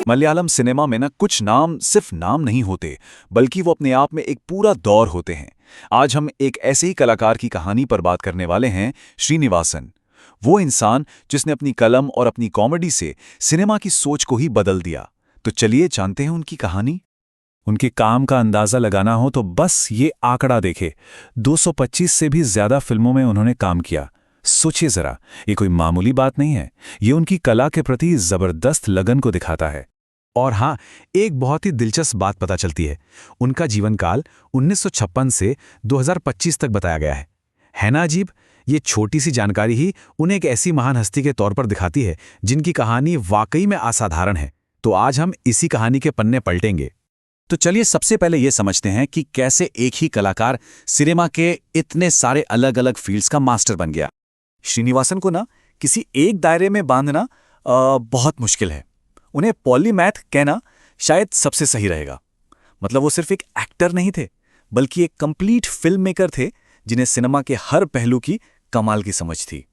Malayalam cinema में ना कुछ नाम सिर्फ नाम नहीं होते, बल्कि वो अपने आप में एक पूरा दौर होते हैं। आज हम एक ऐसे ही कलाकार की कहानी पर बात करने वाले हैं, श्रीनिवासन। वो इंसान जिसने अपनी कलम और अपनी कॉमेडी से सिनेमा की सोच को ही बदल दिया। तो चलिए जानते हैं उनकी कहानी। उनके काम का अंदाजा लगाना हो तो बस ये आंकड़ा देखे, 225 से भी ज्यादा फिल्मों में उन्होंने काम किया। सोचिए जरा, ये कोई मामूली बात नहीं है। ये उनकी कला के प्रति जबरदस्त लगन को दिखाता है। और हाँ, एक बहुत ही दिलचस्प बात पता चलती है। उनका जीवनकाल 1956 से 2025 तक बताया गया है ना अजीब? ये छोटी सी जानकारी ही उन्हें एक ऐसी महान हस्ती के तौर पर दिखाती है जिनकी कहानी वाकई में असाधारण है। तो आज हम इसी कहानी के पन्ने पलटेंगे। तो चलिए सबसे पहले ये समझते हैं कि कैसे एक ही कलाकार सिनेमा के इतने सारे अलग अलग फील्ड्स का मास्टर बन गया। श्रीनिवासन को ना किसी एक दायरे में बांधना बहुत मुश्किल है। उन्हें पॉलीमैथ कहना शायद सबसे सही रहेगा। मतलब वो सिर्फ एक एक्टर नहीं थे, बल्कि एक कंप्लीट फिल्म मेकर थे जिन्हें सिनेमा के हर पहलू की कमाल की समझ थी।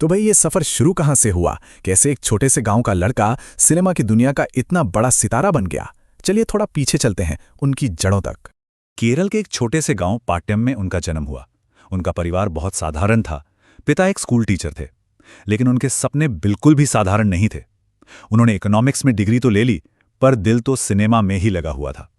तो भाई, ये सफर शुरू कहाँ से हुआ? कैसे एक छोटे से गांव का लड़का सिनेमा की दुनिया का इतना बड़ा सितारा बन गया? चलिए थोड़ा पीछे चलते हैं, उनकी जड़ों तक। केरल के एक छोटे से गांव पाट्यम में उनका जन्म हुआ। उनका परिवार बहुत साधारण था। पिता एक स्कूल टीचर थे, लेकिन उनके सपने बिल्कुल भी साधारण नहीं थे। उन्होंने इकोनॉमिक्स में डिग्री तो ले ली, पर दिल तो सिनेमा में ही लगा हुआ था।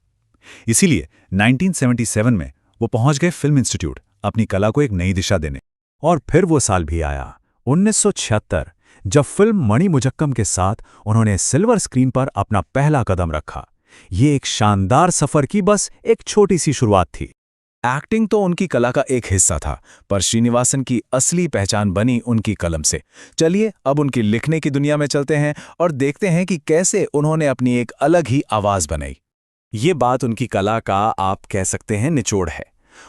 इसीलिए 1977 में वो पहुंच गए फिल्म इंस्टीट्यूट, अपनी कला को एक नई दिशा देने। और फिर वो साल भी आया, 1976, जब फिल्म मणि मुजक्कम के साथ उन्होंने सिल्वर स्क्रीन पर अपना पहला कदम रखा। ये एक शानदार सफर की बस एक छोटी सी शुरुआत थी। एक्टिंग तो उनकी कला का एक हिस्सा था, पर श्रीनिवासन की असली पहचान बनी उनकी कलम से। चलिए अब उनकी लिखने की दुनिया में चलते हैं और देखते हैं कि कैसे उन्होंने अपनी एक अलग ही आवाज बनाई। ये बात उनकी कला का, आप कह सकते हैं, निचोड़ है।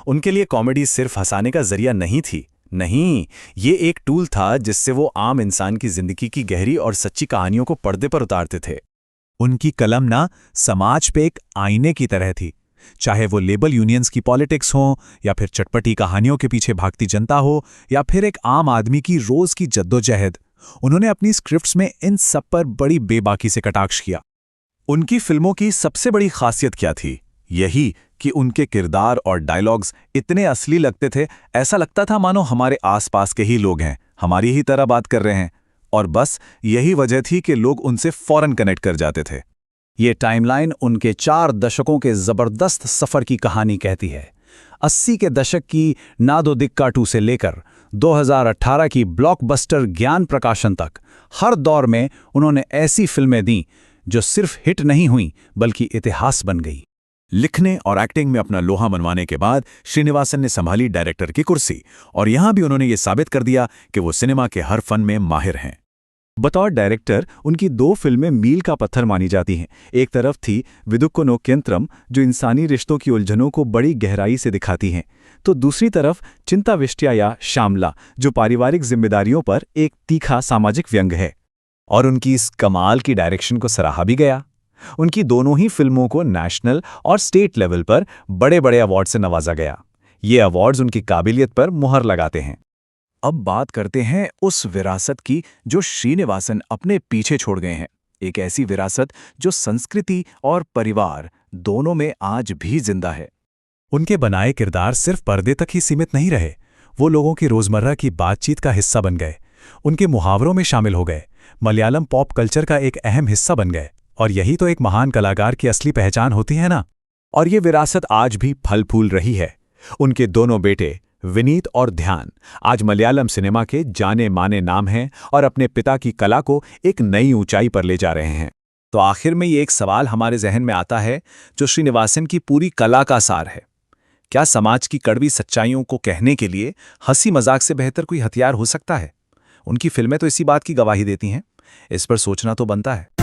उनके लिए कॉमेडी सिर्फ हंसाने का जरिया नहीं थी। नहीं, ये एक टूल था जिससे वो आम इंसान की जिंदगी की गहरी और सच्ची कहानियों को पर्दे पर उतारते थे। उनकी कलम ना समाज पे एक आईने की तरह थी। चाहे वो लेबर यूनियंस की पॉलिटिक्स हो, या फिर चटपटी कहानियों के पीछे भागती जनता हो, या फिर एक आम आदमी की रोज की जद्दोजहद, उन्होंने अपनी स्क्रिप्ट्स में इन सब पर बड़ी बेबाकी से कटाक्ष किया। उनकी फिल्मों की सबसे बड़ी खासियत क्या थी? यही कि उनके किरदार और डायलॉग्स इतने असली लगते थे, ऐसा लगता था मानो हमारे आसपास के ही लोग हैं, हमारी ही तरह बात कर रहे हैं। और बस यही वजह थी कि लोग उनसे फौरन कनेक्ट कर जाते थे। ये टाइमलाइन उनके 4 दशकों के जबरदस्त सफर की कहानी कहती है। 80 के दशक की नादो दिक्का 2 से लेकर 2018 की ब्लॉकबस्टर ज्ञान प्रकाशन तक, हर दौर में उन्होंने ऐसी फिल्में दी जो सिर्फ हिट नहीं हुई, बल्कि इतिहास बन गई। लिखने और एक्टिंग में अपना लोहा मनवाने के बाद श्रीनिवासन ने संभाली डायरेक्टर की कुर्सी, और यहां भी उन्होंने ये साबित कर दिया कि वो सिनेमा के हर फन में माहिर हैं। बतौर डायरेक्टर उनकी 2 फिल्में मील का पत्थर मानी जाती हैं। एक तरफ थी विदुक्को नोक्यंत्रम, जो इंसानी रिश्तों की उलझनों को बड़ी गहराई से दिखाती हैं, तो दूसरी तरफ चिंताविष्टया या श्यामला, जो पारिवारिक जिम्मेदारियों पर एक तीखा सामाजिक व्यंग है। और उनकी इस कमाल की डायरेक्शन को सराहा भी गया। उनकी दोनों ही फिल्मों को नेशनल और स्टेट लेवल पर बड़े बड़े अवार्ड से नवाजा गया। ये अवार्ड्स उनकी काबिलियत पर मुहर लगाते हैं। अब बात करते हैं उस विरासत की जो श्रीनिवासन अपने पीछे छोड़ गए हैं। एक ऐसी विरासत जो संस्कृति और परिवार दोनों में आज भी जिंदा है। उनके बनाए किरदार सिर्फ पर्दे तक ही सीमित नहीं रहे, वो लोगों की रोजमर्रा की बातचीत का हिस्सा बन गए। उनके मुहावरों में शामिल हो गए, मलयालम पॉप कल्चर का एक अहम हिस्सा बन गए। और यही तो एक महान कलाकार की असली पहचान होती है ना। और ये विरासत आज भी फल फूल रही है। उनके दोनों बेटे विनीत और ध्यान आज मलयालम सिनेमा के जाने माने नाम हैं और अपने पिता की कला को एक नई ऊंचाई पर ले जा रहे हैं। तो आखिर में ये एक सवाल हमारे जहन में आता है, जो श्रीनिवासन की पूरी कला का सार है। क्या समाज की कड़वी सच्चाइयों को कहने के लिए हंसी मजाक से बेहतर कोई हथियार हो सकता है? उनकी फिल्में तो इसी बात की गवाही देती हैं। इस पर सोचना तो बनता है।